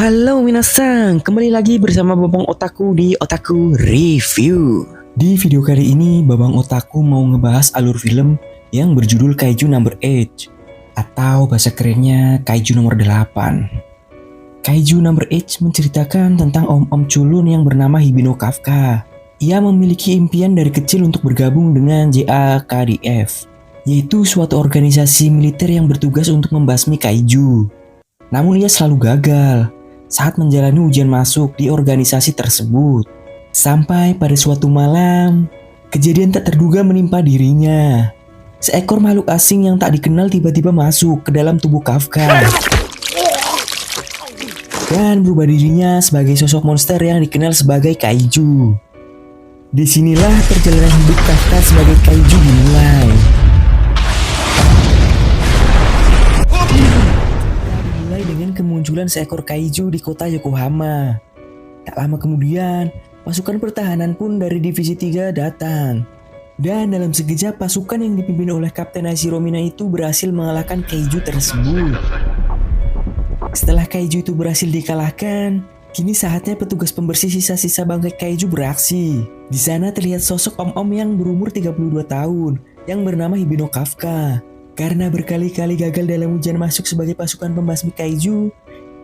Halo minasan, kembali lagi bersama Babang Otaku di Otaku Review. Di video kali ini, Babang Otaku mau ngebahas alur film yang berjudul Kaiju Number 8 atau bahasa kerennya Kaiju nomor 8. Kaiju Number 8 menceritakan tentang om-om culun yang bernama Hibino Kafka. Ia memiliki impian dari kecil untuk bergabung dengan JAKDF, yaitu suatu organisasi militer yang bertugas untuk membasmi kaiju. Namun ia selalu gagal saat menjalani ujian masuk di organisasi tersebut. Sampai pada suatu malam, kejadian tak terduga menimpa dirinya. Seekor makhluk asing yang tak dikenal tiba-tiba masuk ke dalam tubuh Kafka dan berubah dirinya sebagai sosok monster yang dikenal sebagai kaiju. Disinilah perjalanan hidup Kafka sebagai kaiju dimulai. Dengan kemunculan seekor kaiju di kota Yokohama. Tak lama kemudian, pasukan pertahanan pun dari Divisi 3 datang. Dan dalam sekejap pasukan yang dipimpin oleh Kapten Ashiro Mina itu berhasil mengalahkan kaiju tersebut. Setelah kaiju itu berhasil dikalahkan, kini saatnya petugas pembersih sisa-sisa bangkai kaiju beraksi. Di sana terlihat sosok om-om yang berumur 32 tahun yang bernama Hibino Kafka. Karena berkali-kali gagal dalam ujian masuk sebagai pasukan pembasmi kaiju,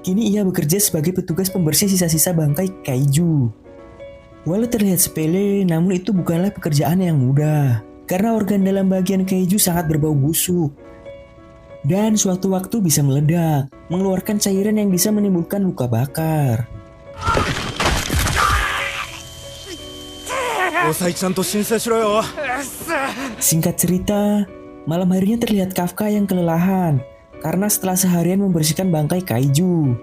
kini ia bekerja sebagai petugas pembersih sisa-sisa bangkai kaiju. Walau terlihat sepele, namun itu bukanlah pekerjaan yang mudah, karena organ dalam bagian kaiju sangat berbau busuk. Dan suatu waktu bisa meledak, mengeluarkan cairan yang bisa menimbulkan luka bakar. Singkat cerita, malam harinya terlihat Kafka yang kelelahan karena setelah seharian membersihkan bangkai kaiju.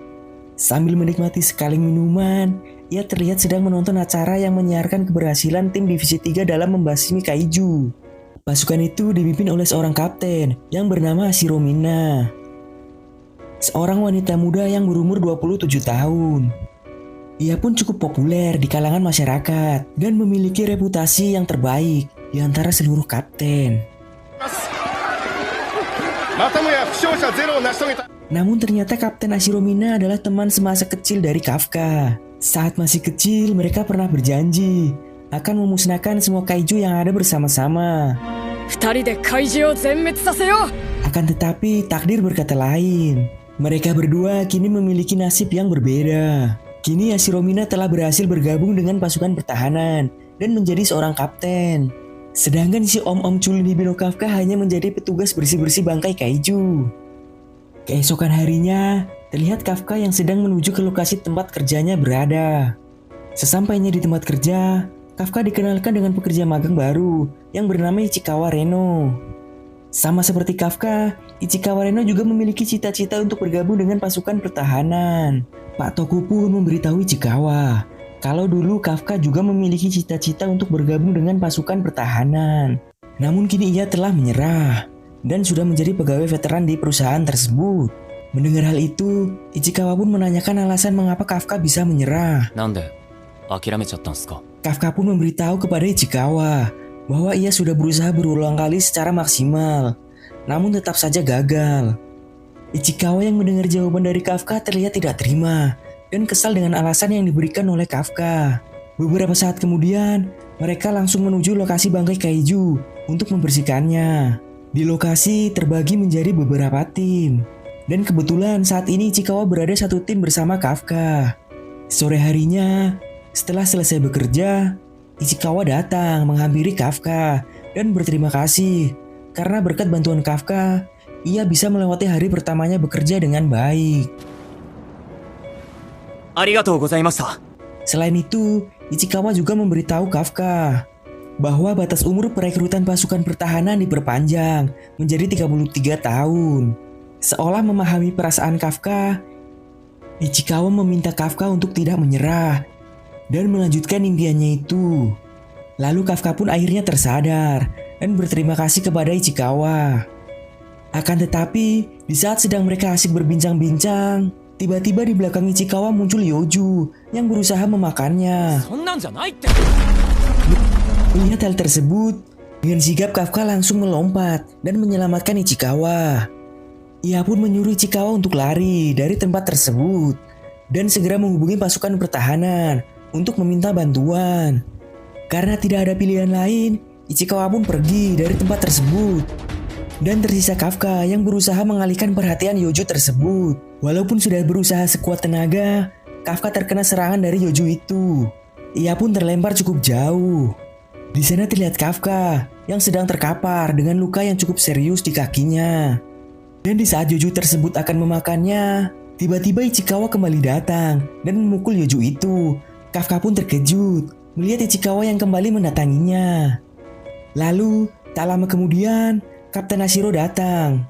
Sambil menikmati sekaling minuman, ia terlihat sedang menonton acara yang menyiarkan keberhasilan tim Divisi 3 dalam membasmi kaiju. Pasukan itu dipimpin oleh seorang kapten yang bernama Ashiro Mina, seorang wanita muda yang berumur 27 tahun. Ia pun cukup populer di kalangan masyarakat dan memiliki reputasi yang terbaik di antara seluruh kapten. Namun ternyata Kapten Ashiro Mina adalah teman semasa kecil dari Kafka. Saat masih kecil, mereka pernah berjanji akan memusnahkan semua kaiju yang ada bersama-sama. Akan tetapi, takdir berkata lain. Mereka berdua kini memiliki nasib yang berbeda. Kini Ashiro Mina telah berhasil bergabung dengan pasukan pertahanan dan menjadi seorang kapten. Sedangkan si om-om culun Hibino Kafka hanya menjadi petugas bersih-bersih bangkai kaiju. Keesokan harinya, terlihat Kafka yang sedang menuju ke lokasi tempat kerjanya berada. Sesampainya di tempat kerja, Kafka dikenalkan dengan pekerja magang baru yang bernama Ichikawa Reno. Sama seperti Kafka, Ichikawa Reno juga memiliki cita-cita untuk bergabung dengan pasukan pertahanan. Pak Toku pun memberitahu Ichikawa kalau dulu Kafka juga memiliki cita-cita untuk bergabung dengan pasukan pertahanan. Namun kini ia telah menyerah dan sudah menjadi pegawai veteran di perusahaan tersebut. Mendengar hal itu, Ichikawa pun menanyakan alasan mengapa Kafka bisa menyerah. Kafka pun memberitahu kepada Ichikawa bahwa ia sudah berusaha berulang kali secara maksimal, namun tetap saja gagal. Ichikawa yang mendengar jawaban dari Kafka terlihat tidak terima dan kesal dengan alasan yang diberikan oleh Kafka. Beberapa saat kemudian, mereka langsung menuju lokasi bangkai kaiju untuk membersihkannya. Di lokasi terbagi menjadi beberapa tim. Dan kebetulan saat ini Ichikawa berada satu tim bersama Kafka. Sore harinya, setelah selesai bekerja, Ichikawa datang menghampiri Kafka dan berterima kasih karena berkat bantuan Kafka, ia bisa melewati hari pertamanya bekerja dengan baik. Selain itu, Ichikawa juga memberitahu Kafka bahwa batas umur perekrutan pasukan pertahanan diperpanjang menjadi 33 tahun. Seolah memahami perasaan Kafka, Ichikawa meminta Kafka untuk tidak menyerah dan melanjutkan impiannya itu. Lalu Kafka pun akhirnya tersadar dan berterima kasih kepada Ichikawa. Akan tetapi, di saat sedang mereka asik berbincang-bincang, tiba-tiba di belakang Ichikawa muncul Yoju yang berusaha memakannya. Melihat hal tersebut, dengan sigap Kafka langsung melompat dan menyelamatkan Ichikawa. Ia pun menyuruh Ichikawa untuk lari dari tempat tersebut. dan segera menghubungi pasukan pertahanan untuk meminta bantuan. Karena tidak ada pilihan lain, Ichikawa pun pergi dari tempat tersebut. Dan tersisa Kafka yang berusaha mengalihkan perhatian Yojo tersebut. Walaupun sudah berusaha sekuat tenaga, Kafka terkena serangan dari Yojo itu. Ia pun terlempar cukup jauh. Di sana terlihat Kafka yang sedang terkapar dengan luka yang cukup serius di kakinya. Dan di saat Yojo tersebut akan memakannya, tiba-tiba Ichikawa kembali datang dan memukul Yojo itu. Kafka pun terkejut melihat Ichikawa yang kembali mendatanginya. Lalu, tak lama kemudian, Kapten Ashiro datang.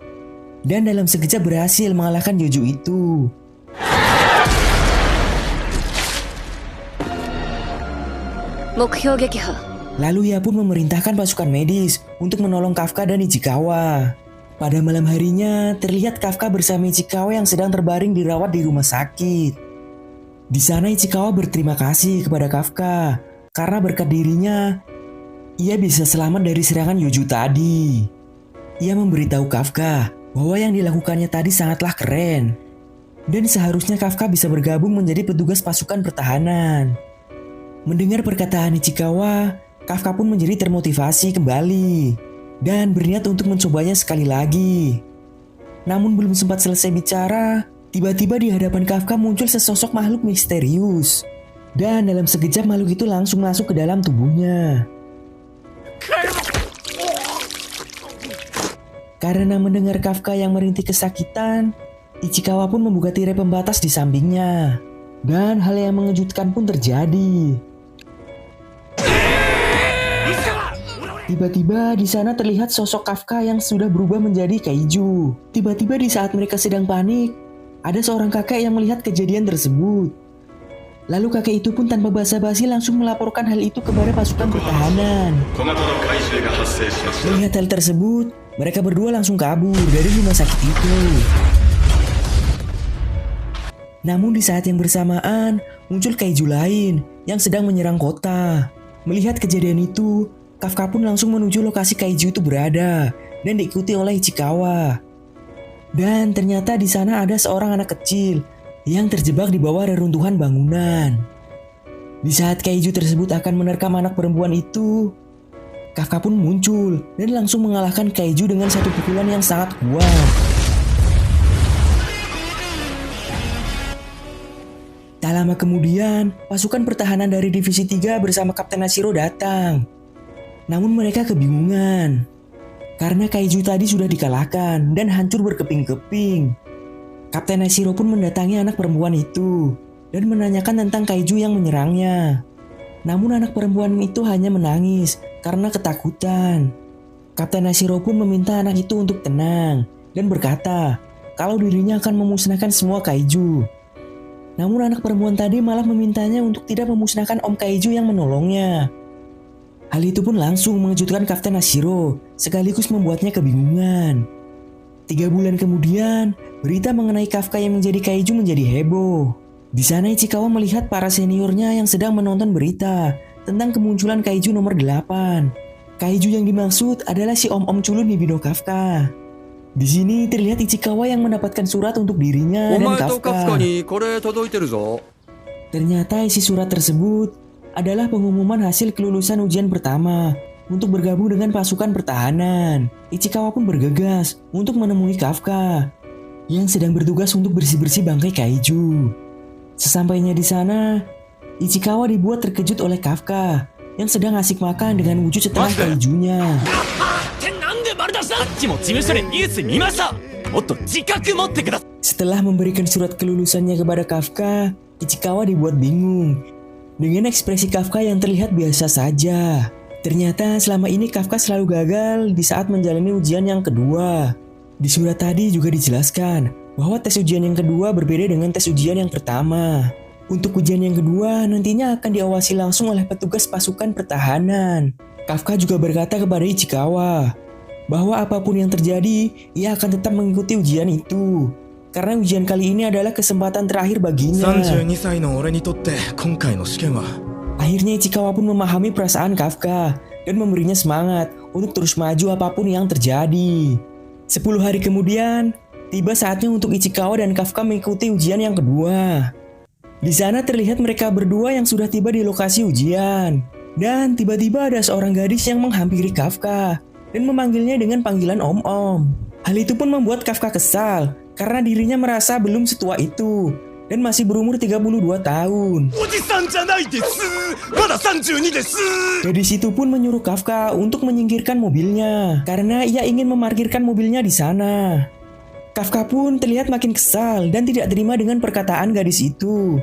Dan dalam sekejap berhasil mengalahkan Yojo itu. Lalu ia pun memerintahkan pasukan medis untuk menolong Kafka dan Ichikawa. Pada malam harinya, terlihat Kafka bersama Ichikawa yang sedang terbaring dirawat di rumah sakit. Di sana Ichikawa berterima kasih kepada Kafka karena berkat dirinya, ia bisa selamat dari serangan Yojo tadi. Ia memberitahu Kafka bahwa yang dilakukannya tadi sangatlah keren. Dan seharusnya Kafka bisa bergabung menjadi petugas pasukan pertahanan. Mendengar perkataan Ichikawa, Kafka pun menjadi termotivasi kembali dan berniat untuk mencobanya sekali lagi. Namun belum sempat selesai bicara, tiba-tiba di hadapan Kafka muncul sesosok makhluk misterius. Dan dalam sekejap makhluk itu langsung masuk ke dalam tubuhnya. Karena mendengar Kafka yang merintih kesakitan, Ichikawa pun membuka tirai pembatas di sampingnya. Dan hal yang mengejutkan pun terjadi. Tiba-tiba di sana terlihat sosok Kafka yang sudah berubah menjadi kaiju. Tiba-tiba di saat mereka sedang panik, ada seorang kakek yang melihat kejadian tersebut. Lalu kakek itu pun tanpa basa-basi langsung melaporkan hal itu kepada pasukan pertahanan. Melihat hal tersebut, mereka berdua langsung kabur dari rumah sakit itu. Namun di saat yang bersamaan, muncul kaiju lain yang sedang menyerang kota. Melihat kejadian itu, Kafka pun langsung menuju lokasi kaiju itu berada dan diikuti oleh Ichikawa. Dan ternyata di sana ada seorang anak kecil yang terjebak di bawah reruntuhan bangunan. Di saat kaiju tersebut akan menerkam anak perempuan itu, Kafka pun muncul dan langsung mengalahkan kaiju dengan satu pukulan yang sangat kuat. Tak lama kemudian, pasukan pertahanan dari Divisi 3 bersama Kapten Ashiro datang. Namun mereka kebingungan, karena kaiju tadi sudah dikalahkan dan hancur berkeping-keping. Kapten Ashiro pun mendatangi anak perempuan itu dan menanyakan tentang kaiju yang menyerangnya. Namun anak perempuan itu hanya menangis karena ketakutan. Kapten Ashiro pun meminta anak itu untuk tenang dan berkata kalau dirinya akan memusnahkan semua kaiju. Namun anak perempuan tadi malah memintanya untuk tidak memusnahkan Om Kaiju yang menolongnya. Hal itu pun langsung mengejutkan Kapten Ashiro sekaligus membuatnya kebingungan. 3 bulan kemudian, berita mengenai Kafka yang menjadi kaiju menjadi heboh. Di sana Ichikawa melihat para seniornya yang sedang menonton berita tentang kemunculan kaiju nomor 8. Kaiju yang dimaksud adalah si Om-Om Culun Hibino Kafka. Di sini terlihat Ichikawa yang mendapatkan surat untuk dirinya dan Kafka. Ternyata isi surat tersebut adalah pengumuman hasil kelulusan ujian pertama untuk bergabung dengan pasukan pertahanan. Ichikawa pun bergegas untuk menemui Kafka yang sedang bertugas untuk bersih-bersih bangkai kaiju. Sesampainya di sana, Ichikawa dibuat terkejut oleh Kafka yang sedang asik makan dengan wujud setengah kaijunya. Setelah memberikan surat kelulusannya kepada Kafka, Ichikawa dibuat bingung dengan ekspresi Kafka yang terlihat biasa saja. Ternyata selama ini Kafka selalu gagal di saat menjalani ujian yang kedua. Di surat tadi juga dijelaskan bahwa tes ujian yang kedua berbeda dengan tes ujian yang pertama. Untuk ujian yang kedua nantinya akan diawasi langsung oleh petugas pasukan pertahanan. Kafka juga berkata kepada Ichikawa bahwa apapun yang terjadi, ia akan tetap mengikuti ujian itu. Karena ujian kali ini adalah kesempatan terakhir baginya. Akhirnya Ichikawa pun memahami perasaan Kafka dan memberinya semangat untuk terus maju apapun yang terjadi. 10 hari kemudian, tiba saatnya untuk Ichikawa dan Kafka mengikuti ujian yang kedua. Di sana terlihat mereka berdua yang sudah tiba di lokasi ujian. Dan tiba-tiba ada seorang gadis yang menghampiri Kafka dan memanggilnya dengan panggilan Om-Om. Hal itu pun membuat Kafka kesal karena dirinya merasa belum setua itu dan masih berumur 32 tahun. Gadis itu pun menyuruh Kafka untuk menyingkirkan mobilnya karena ia ingin memarkirkan mobilnya di sana. Kafka pun terlihat makin kesal dan tidak terima dengan perkataan gadis itu.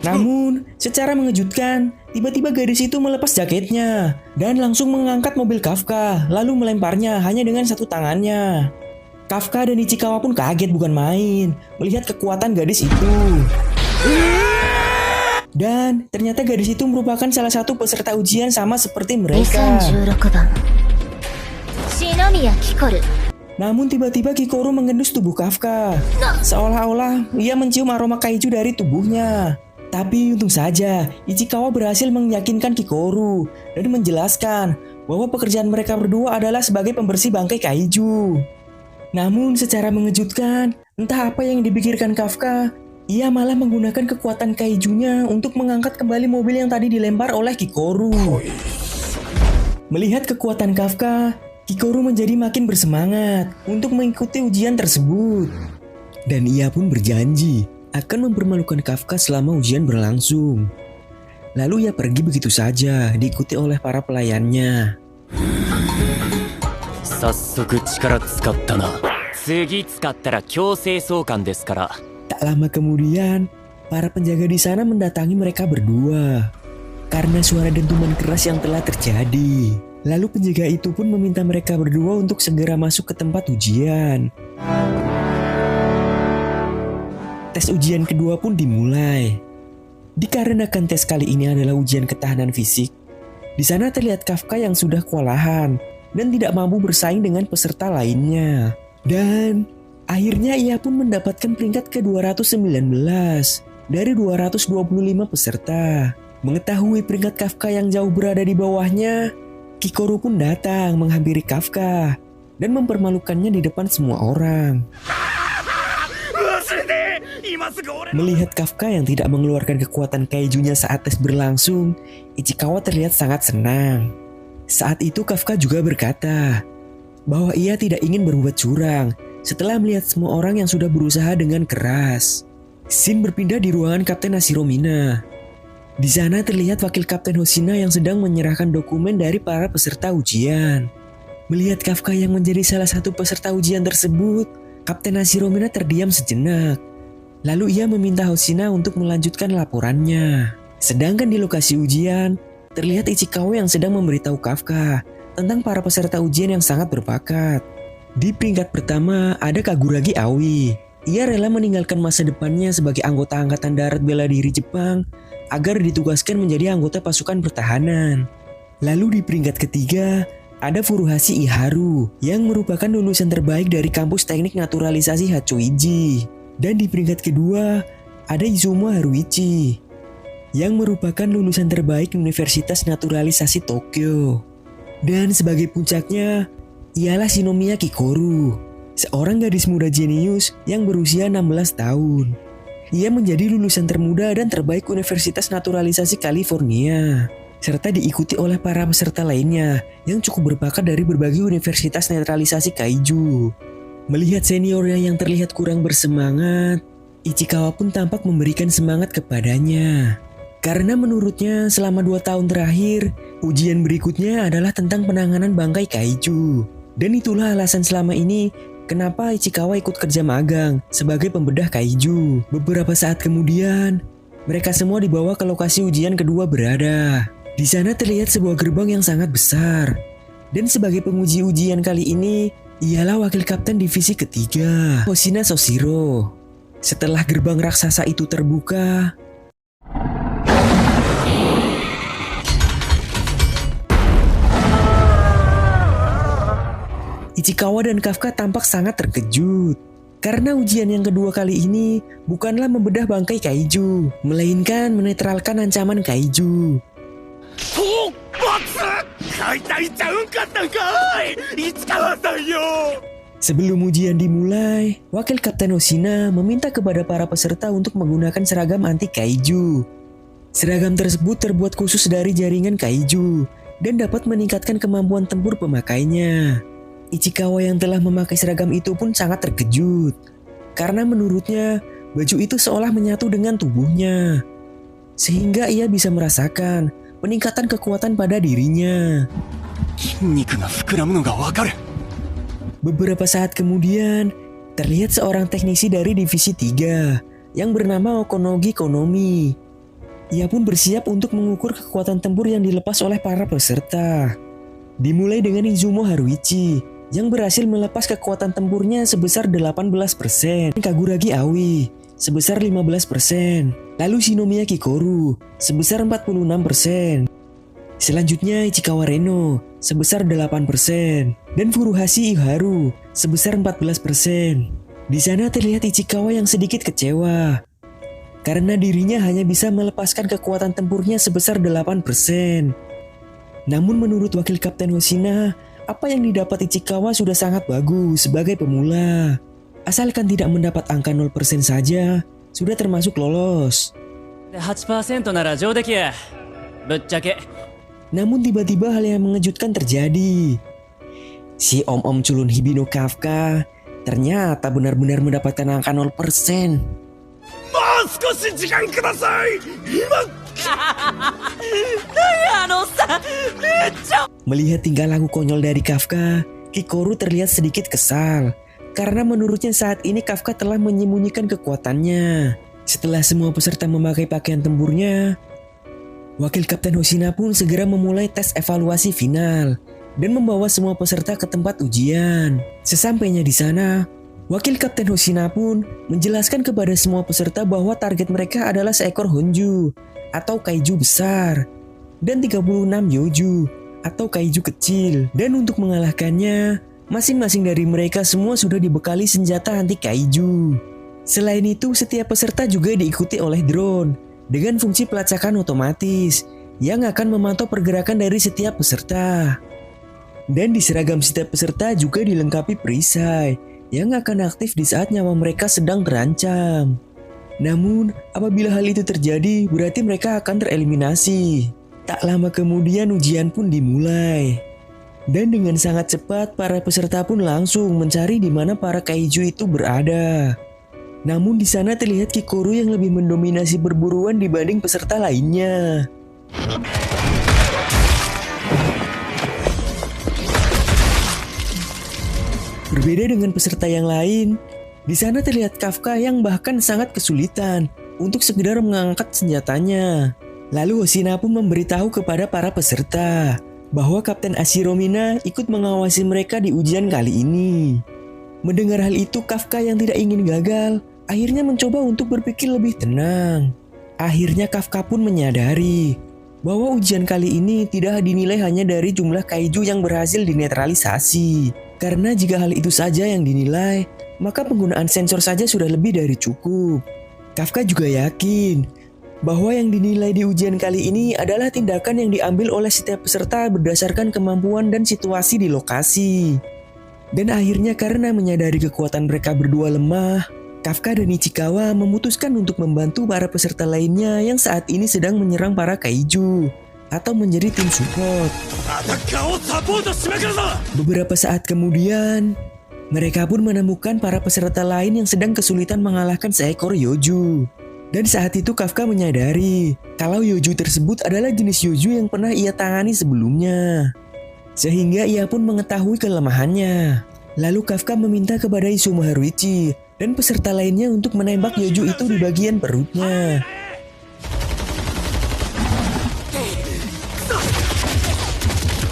Namun, secara mengejutkan, tiba-tiba gadis itu melepas jaketnya dan langsung mengangkat mobil Kafka, lalu melemparnya hanya dengan satu tangannya. Kafka dan Ichikawa pun kaget bukan main melihat kekuatan gadis itu. Dan ternyata gadis itu merupakan salah satu peserta ujian sama seperti mereka. Namun tiba-tiba Kikoru mengendus tubuh Kafka, seolah-olah ia mencium aroma kaiju dari tubuhnya. Tapi untung saja, Ichikawa berhasil meyakinkan Kikoru dan menjelaskan bahwa pekerjaan mereka berdua adalah sebagai pembersih bangkai kaiju. Namun secara mengejutkan, entah apa yang dipikirkan Kafka, ia malah menggunakan kekuatan kaijunya untuk mengangkat kembali mobil yang tadi dilempar oleh Kikoru. Melihat kekuatan Kafka, Kikoru menjadi makin bersemangat untuk mengikuti ujian tersebut. Dan ia pun berjanji akan mempermalukan Kafka selama ujian berlangsung. Lalu ia pergi begitu saja, diikuti oleh para pelayannya. Tak lama kemudian, para penjaga di sana mendatangi mereka berdua karena suara dentuman keras yang telah terjadi. Lalu penjaga itu pun meminta mereka berdua untuk segera masuk ke tempat ujian. Tes ujian kedua pun dimulai. Dikarenakan tes kali ini adalah ujian ketahanan fisik, di sana terlihat Kafka yang sudah kewalahan dan tidak mampu bersaing dengan peserta lainnya. Dan akhirnya ia pun mendapatkan peringkat ke-219 dari 225 peserta. Mengetahui peringkat Kafka yang jauh berada di bawahnya, Kikoru pun datang menghampiri Kafka dan mempermalukannya di depan semua orang. Melihat Kafka yang tidak mengeluarkan kekuatan kaijunya saat tes berlangsung, Ichikawa terlihat sangat senang. Saat itu Kafka juga berkata bahwa ia tidak ingin berbuat curang setelah melihat semua orang yang sudah berusaha dengan keras. Scene berpindah di ruangan Kapten Hashiromina. Di sana terlihat wakil Kapten Hoshina yang sedang menyerahkan dokumen dari para peserta ujian. Melihat Kafka yang menjadi salah satu peserta ujian tersebut, Kapten Hashiromina terdiam sejenak. Lalu ia meminta Hoshina untuk melanjutkan laporannya. Sedangkan di lokasi ujian, terlihat Ichikawa yang sedang memberitahu Kafka tentang para peserta ujian yang sangat berbakat. Di peringkat pertama ada Kaguragi Aoi. Ia rela meninggalkan masa depannya sebagai anggota Angkatan Darat Bela Diri Jepang agar ditugaskan menjadi anggota pasukan pertahanan. Lalu di peringkat ketiga, ada Furuhashi Iharu yang merupakan lulusan terbaik dari kampus teknik naturalisasi Hachoiji. Dan di peringkat kedua, ada Izumo Haruichi yang merupakan lulusan terbaik Universitas Naturalisasi Tokyo. Dan sebagai puncaknya, ialah Shinomiya Kikoru, seorang gadis muda jenius yang berusia 16 tahun. Ia menjadi lulusan termuda dan terbaik Universitas Naturalisasi California, serta diikuti oleh para peserta lainnya yang cukup berbakat dari berbagai universitas naturalisasi kaiju. Melihat seniornya yang terlihat kurang bersemangat, Ichikawa pun tampak memberikan semangat kepadanya. Karena menurutnya selama 2 tahun terakhir, ujian berikutnya adalah tentang penanganan bangkai kaiju. Dan itulah alasan selama ini kenapa Ichikawa ikut kerja magang sebagai pembedah kaiju. Beberapa saat kemudian, mereka semua dibawa ke lokasi ujian kedua berada. Di sana terlihat sebuah gerbang yang sangat besar. Dan sebagai penguji ujian kali ini, ialah wakil kapten divisi ketiga, Hoshina Soshiro. Setelah gerbang raksasa itu terbuka, Ichikawa dan Kafka tampak sangat terkejut. Karena ujian yang kedua kali ini bukanlah membedah bangkai kaiju, melainkan menetralkan ancaman kaiju. Sebelum ujian dimulai, Wakil Kapten Hoshina meminta kepada para peserta untuk menggunakan seragam anti kaiju. Seragam tersebut terbuat khusus dari jaringan kaiju dan dapat meningkatkan kemampuan tempur pemakainya. Ichikawa yang telah memakai seragam itu pun sangat terkejut, karena menurutnya baju itu seolah menyatu dengan tubuhnya, sehingga ia bisa merasakan peningkatan kekuatan pada dirinya. Beberapa saat kemudian, terlihat seorang teknisi dari Divisi 3 yang bernama Okonogi Konomi. Ia pun bersiap untuk mengukur kekuatan tempur yang dilepas oleh para peserta. Dimulai dengan Izumo Haruichi yang berhasil melepas kekuatan tempurnya sebesar 18%, Kaguragi Aoi sebesar 15%, lalu Shinomiya Kikoru sebesar 46%. Selanjutnya Ichikawa Reno sebesar 8% dan Furuhashi Iharu sebesar 14%. Di sana terlihat Ichikawa yang sedikit kecewa karena dirinya hanya bisa melepaskan kekuatan tempurnya sebesar 8%. Namun menurut Wakil Kapten Hoshina, apa yang didapat Ichikawa sudah sangat bagus sebagai pemula. Asalkan tidak mendapat angka 0% saja, sudah termasuk lolos. 8% なら上出来や。ぶっちゃけ。 Namun tiba-tiba hal yang mengejutkan terjadi. Si Om-Om Culun Hibino Kafka ternyata benar-benar mendapatkan angka 0%. Melihat tingkah laku konyol dari Kafka, Kikoru terlihat sedikit kesal. Karena menurutnya saat ini Kafka telah menyembunyikan kekuatannya. Setelah semua peserta memakai pakaian tempurnya, Wakil Kapten Hoshina pun segera memulai tes evaluasi final dan membawa semua peserta ke tempat ujian. Sesampainya di sana, Wakil Kapten Hoshina pun menjelaskan kepada semua peserta bahwa target mereka adalah seekor Honju atau kaiju besar dan 36 Yoju atau kaiju kecil. Dan untuk mengalahkannya, masing-masing dari mereka semua sudah dibekali senjata anti kaiju. Selain itu, setiap peserta juga diikuti oleh drone dengan fungsi pelacakan otomatis yang akan memantau pergerakan dari setiap peserta. Dan di seragam setiap peserta juga dilengkapi perisai yang akan aktif di saat nyawa mereka sedang terancam. Namun, apabila hal itu terjadi, berarti mereka akan tereliminasi. Tak lama kemudian ujian pun dimulai. Dan dengan sangat cepat, para peserta pun langsung mencari di mana para kaiju itu berada. Namun di sana terlihat Kikoru yang lebih mendominasi perburuan dibanding peserta lainnya. Berbeda dengan peserta yang lain, di sana terlihat Kafka yang bahkan sangat kesulitan untuk sekedar mengangkat senjatanya. Lalu Hoshina pun memberitahu kepada para peserta bahwa Kapten Ashiromina ikut mengawasi mereka di ujian kali ini. Mendengar hal itu, Kafka yang tidak ingin gagal akhirnya mencoba untuk berpikir lebih tenang. Akhirnya Kafka pun menyadari bahwa ujian kali ini tidak dinilai hanya dari jumlah kaiju yang berhasil dinetralisasi. Karena jika hal itu saja yang dinilai, maka penggunaan sensor saja sudah lebih dari cukup. Kafka juga yakin bahwa yang dinilai di ujian kali ini adalah tindakan yang diambil oleh setiap peserta berdasarkan kemampuan dan situasi di lokasi. Dan akhirnya karena menyadari kekuatan mereka berdua lemah, Kafka dan Ichikawa memutuskan untuk membantu para peserta lainnya yang saat ini sedang menyerang para kaiju atau menjadi tim support. Beberapa saat kemudian, mereka pun menemukan para peserta lain yang sedang kesulitan mengalahkan seekor Yoju. Dan saat itu Kafka menyadari kalau Yoju tersebut adalah jenis Yoju yang pernah ia tangani sebelumnya. Sehingga ia pun mengetahui kelemahannya. Lalu Kafka meminta kepada Izumo Haruichi dan peserta lainnya untuk menembak Yoju itu di bagian perutnya.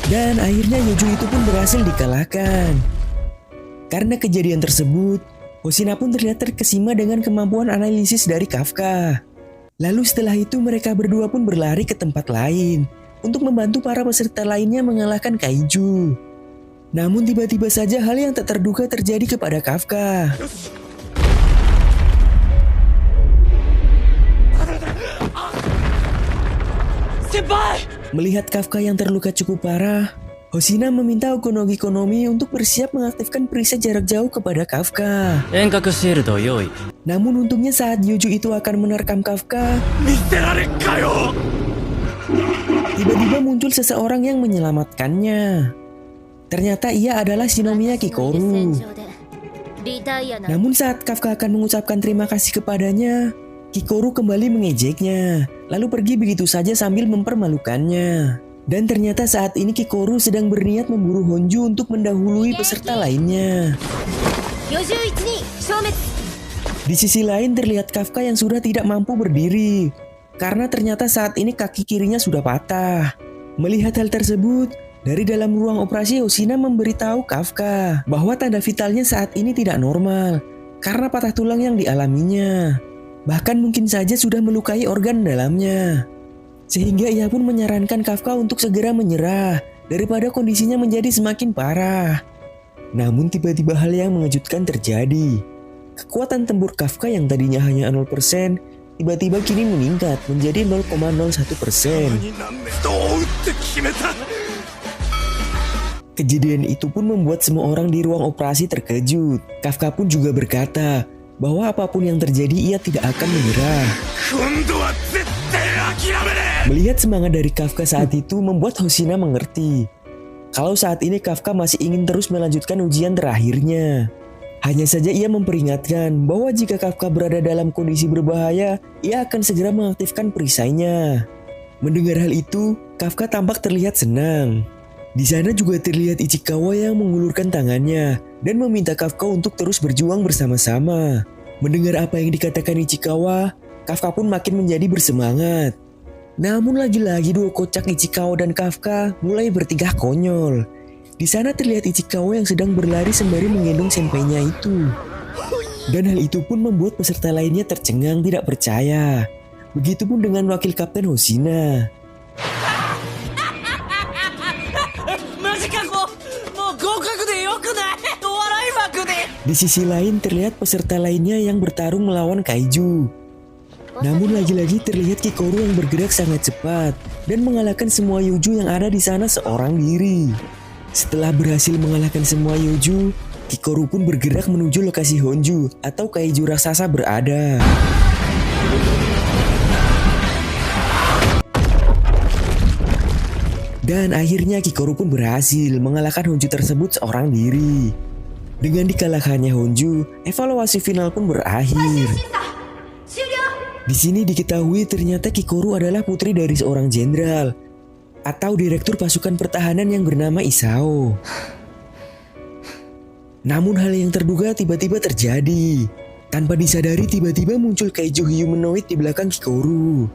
Dan akhirnya Yoju itu pun berhasil dikalahkan. Karena kejadian tersebut, Hoshina pun terlihat terkesima dengan kemampuan analisis dari Kafka. Lalu setelah itu mereka berdua pun berlari ke tempat lain untuk membantu para peserta lainnya mengalahkan kaiju. Namun tiba-tiba saja hal yang tak terduga terjadi kepada Kafka. Melihat Kafka yang terluka cukup parah, Hosina meminta Okonogi Konomi untuk bersiap mengaktifkan perisai jarak jauh kepada Kafka. 遠隔シールドを用意 Namun untungnya saat Yuju itu akan menerkam Kafka, 見捨てられっかよ tiba-tiba muncul seseorang yang menyelamatkannya. Ternyata ia adalah Shinomiya Kikoru. Namun saat Kafka akan mengucapkan terima kasih kepadanya, Kikoru kembali mengejeknya, lalu pergi begitu saja sambil mempermalukannya. Dan ternyata saat ini Kikoru sedang berniat memburu Honju untuk mendahului peserta lainnya. Di sisi lain terlihat Kafka yang sudah tidak mampu berdiri, karena ternyata saat ini kaki kirinya sudah patah. Melihat hal tersebut, dari dalam ruang operasi Hosina memberitahu Kafka bahwa tanda vitalnya saat ini tidak normal, karena patah tulang yang dialaminya. Bahkan mungkin saja sudah melukai organ dalamnya. Sehingga ia pun menyarankan Kafka untuk segera menyerah daripada kondisinya menjadi semakin parah. Namun tiba-tiba hal yang mengejutkan terjadi. Kekuatan tempur Kafka yang tadinya hanya 0%, tiba-tiba kini meningkat menjadi 0,01%. になんでどう打って決めた Kejadian itu pun membuat semua orang di ruang operasi terkejut. Kafka pun juga berkata bahwa apapun yang terjadi ia tidak akan menyerah. 今度は絶対諦めねえ Melihat semangat dari Kafka saat itu membuat Hosina mengerti kalau saat ini Kafka masih ingin terus melanjutkan ujian terakhirnya. Hanya saja ia memperingatkan bahwa jika Kafka berada dalam kondisi berbahaya, ia akan segera mengaktifkan perisainya. Mendengar hal itu, Kafka tampak terlihat senang. Di sana juga terlihat Ichikawa yang mengulurkan tangannya dan meminta Kafka untuk terus berjuang bersama-sama. Mendengar apa yang dikatakan Ichikawa, Kafka pun makin menjadi bersemangat. Namun lagi-lagi dua kocak Ichikawa dan Kafka mulai bertingkah konyol. Di sana terlihat Ichikawa yang sedang berlari sembari menggendong senpainya itu. Dan hal itu pun membuat peserta lainnya tercengang tidak percaya. Begitupun dengan wakil kapten Hosina. マジかもう合格でよくないお笑い枠で Di sisi lain terlihat peserta lainnya yang bertarung melawan kaiju. Namun lagi-lagi terlihat Kikoru yang bergerak sangat cepat dan mengalahkan semua Yuju yang ada di sana seorang diri. Setelah berhasil mengalahkan semua Yuju, Kikoru pun bergerak menuju lokasi Honju atau kaiju raksasa berada. Dan akhirnya Kikoru pun berhasil mengalahkan Honju tersebut seorang diri. Dengan dikalahkannya Honju, evaluasi final pun berakhir. Di sini diketahui ternyata Kikoru adalah putri dari seorang jenderal atau direktur pasukan pertahanan yang bernama Isao. Namun hal yang terduga tiba-tiba terjadi. Tanpa disadari tiba-tiba muncul kaiju humanoid di belakang Kikoru.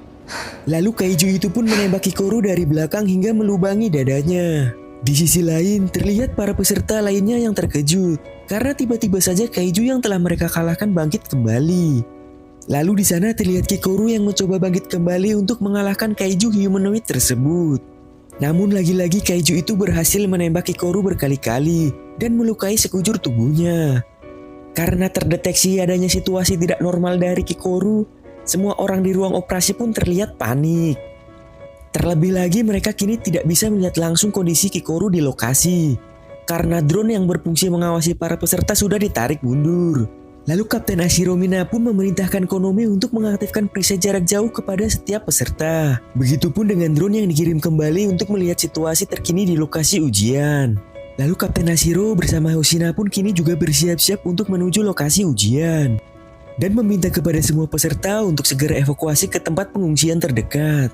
Lalu kaiju itu pun menembak Kikoru dari belakang hingga melubangi dadanya. Di sisi lain terlihat para peserta lainnya yang terkejut karena tiba-tiba saja kaiju yang telah mereka kalahkan bangkit kembali. Lalu di sana terlihat Kikoru yang mencoba bangkit kembali untuk mengalahkan kaiju humanoid tersebut. Namun lagi-lagi kaiju itu berhasil menembak Kikoru berkali-kali dan melukai sekujur tubuhnya. Karena terdeteksi adanya situasi tidak normal dari Kikoru, semua orang di ruang operasi pun terlihat panik. Terlebih lagi mereka kini tidak bisa melihat langsung kondisi Kikoru di lokasi karena drone yang berfungsi mengawasi para peserta sudah ditarik mundur. Lalu Kapten Ashiromina pun memerintahkan Konomi untuk mengaktifkan perisai jarak jauh kepada setiap peserta. Begitupun dengan drone yang dikirim kembali untuk melihat situasi terkini di lokasi ujian. Lalu Kapten Ashiro bersama Hosina pun kini juga bersiap-siap untuk menuju lokasi ujian. Dan meminta kepada semua peserta untuk segera evakuasi ke tempat pengungsian terdekat.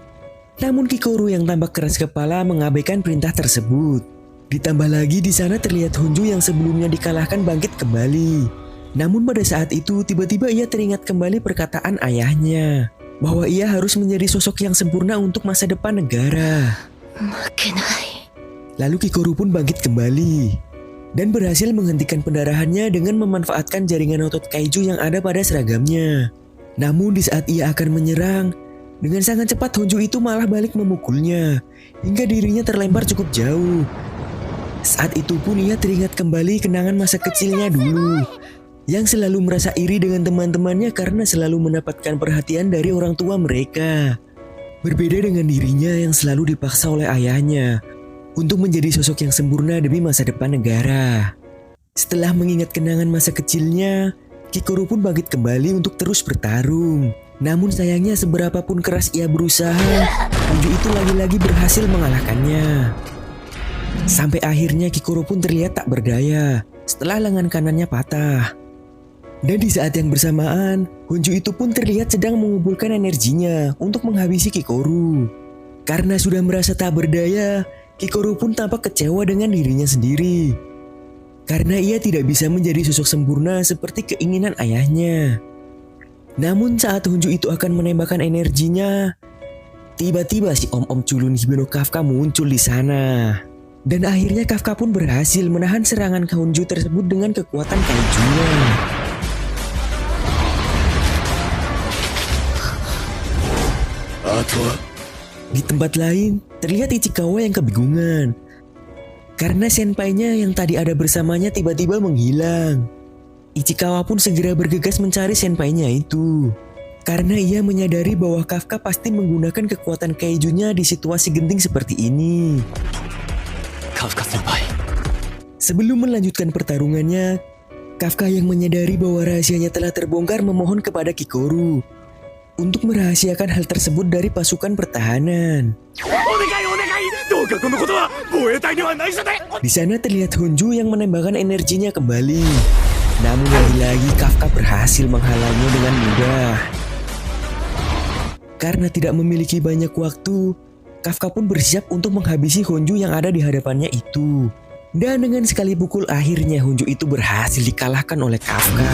Namun Kikoru yang tampak keras kepala mengabaikan perintah tersebut. Ditambah lagi di sana terlihat Honju yang sebelumnya dikalahkan bangkit kembali. Namun pada saat itu tiba-tiba ia teringat kembali perkataan ayahnya bahwa ia harus menjadi sosok yang sempurna untuk masa depan negara. Lalu Kikoru pun bangkit kembali dan berhasil menghentikan pendarahannya dengan memanfaatkan jaringan otot kaiju yang ada pada seragamnya. Namun di saat ia akan menyerang, dengan sangat cepat Honju itu malah balik memukulnya hingga dirinya terlempar cukup jauh. Saat itu pun ia teringat kembali kenangan masa kecilnya dulu, yang selalu merasa iri dengan teman-temannya karena selalu mendapatkan perhatian dari orang tua mereka. Berbeda dengan dirinya yang selalu dipaksa oleh ayahnya. untuk menjadi sosok yang sempurna demi masa depan negara. Setelah mengingat kenangan masa kecilnya, Kikoru pun bangkit kembali untuk terus bertarung. Namun sayangnya seberapapun keras ia berusaha, Honjo itu lagi-lagi berhasil mengalahkannya. Sampai akhirnya Kikoru pun terlihat tak berdaya setelah lengan kanannya patah. Dan di saat yang bersamaan, Honjo itu pun terlihat sedang mengumpulkan energinya untuk menghabisi Kikoru. Karena sudah merasa tak berdaya, Kikoru pun tampak kecewa dengan dirinya sendiri. Karena ia tidak bisa menjadi sosok sempurna seperti keinginan ayahnya. Namun saat Honjo itu akan menembakkan energinya, tiba-tiba si om-om culun Hibino Kafka muncul di sana. Dan akhirnya Kafka pun berhasil menahan serangan Honjo tersebut dengan kekuatan kaijunya. Di tempat lain, terlihat Ichikawa yang kebingungan. Karena senpainya yang tadi ada bersamanya tiba-tiba menghilang. Ichikawa pun segera bergegas mencari senpainya itu. Karena ia menyadari bahwa Kafka pasti menggunakan kekuatan kaijunya di situasi genting seperti ini. Kafka senpai. Sebelum melanjutkan pertarungannya, Kafka yang menyadari bahwa rahasianya telah terbongkar memohon kepada Kikoru untuk merahasiakan hal tersebut dari pasukan pertahanan. Di sana terlihat Honjo yang menembakkan energinya kembali. Namun lagi-lagi Kafka berhasil menghalangnya dengan mudah. Karena tidak memiliki banyak waktu, Kafka pun bersiap untuk menghabisi Honjo yang ada di hadapannya itu. Dan dengan sekali pukul akhirnya Honjo itu berhasil dikalahkan oleh Kafka.